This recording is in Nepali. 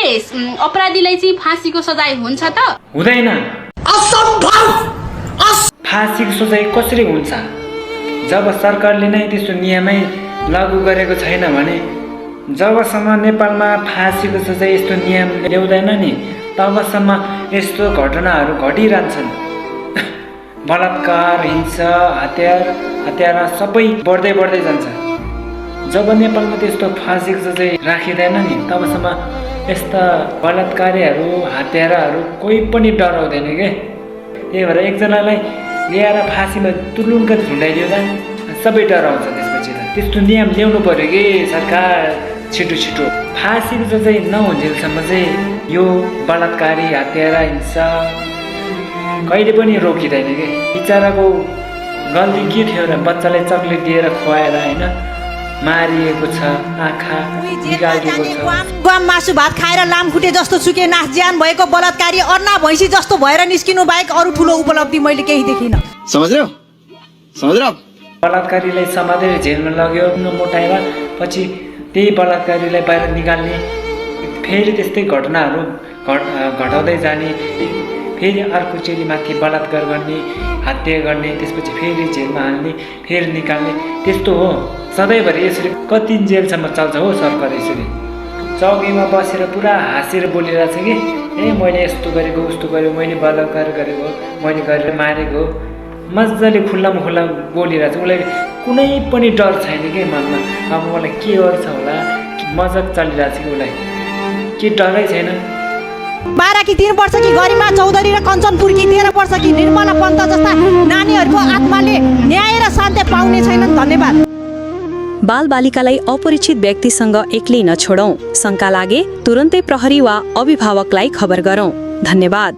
अपराधीलाई चाहिँ फाँसीको सजाय हुन्छ त? हुँदैन। फाँसीको सजाय कसरी हुन्छ? जब सरकारले नै त्यस्तो नियमै लागू गरेको छैन भने, जबसम्म नेपालमा फाँसीको सजाय यस्तो नियम ल्याउँदैन नि, तबसम्म यस्तो घटनाहरू घटिरहन्छन्। बलात्कार, हिंसा, हत्यारा सबै बढ्दै जान्छ। जब नेपालमा त्यस्तो फाँसीको सजाय राखिँदैन नि, तबसम्म यस्ता बलात्कारीहरू, हत्याराहरू कोही पनि डराउँदैन के। त्यही भएर एकजनालाई ल्याएर फाँसीमा तुलुङ्ग झुन्डाइदिउँदा सबै डराउँछ। त्यसपछि त त्यस्तो नियम ल्याउनु पर्यो कि सरकार, छिटो फाँसीको सजाय नहुन्जेलसम्म चाहिँ यो बलात्कारी, हत्यारा, हिंसा कहिले पनि रोकिँदैन कि। बिचराको गल्ती के थियो र बच्चालाई चक्लेट दिएर खुवाएर होइन मारिएको छ, आँखा निकालिएको छ। गम मासु भात खाएर लामखुट्टे जस्तो सुके नास ज्यान भएको बलात्कारी अर्ना भैँसी जस्तो भएर निस्किनु बाहेक अरू ठुलो उपलब्धि मैले केही देखिनँ। समझ रहे हो? बलात्कारीलाई समातेर जेलमा लग्यो मोटाएर, पछि त्यही बलात्कारीलाई बाहिर निकाल्ने, फेरि त्यस्तै घटनाहरू घटाउँदै जाने, फेरि अर्को चेलीमाथि बलात्कार गर्ने, हत्या गर्ने, त्यसपछि फेरि जेलमा हाल्ने, फेरि निकाल्ने। त्यस्तो हो सधैँभरि। यसरी कति जेलसम्म चल्छ हो सरकार? यसरी चौकीमा बसेर पुरा हाँसेर बोलिरहेछ कि मैले यस्तो गरेको, उस्तो गरेको, मैले बलात्कार गरेको, मैले गरेर मारेको, मजाले खुल्लामा खुल्ला बोलिरहेछ। उसलाई कुनै पनि डर छैन कि मनमा। अब मलाई के गर्छ होला, मजाक चलिरहेछ कि उसलाई, के डरै छैन। 12 कि 3 वर्ष कि गरिमा चौधरी र कञ्चनपुर कि 13 वर्ष कि निर्मला पन्त जस्ता नानीहरूको आत्माले न्याय र शान्ति पाउने छैनन्। धन्यवाद। बालबालिकालाई अपरिचित व्यक्तिसँग एक्लै नछोडौं। शंका लागे तुरन्तै प्रहरी वा अभिभावकलाई खबर गरौं। धन्यवाद।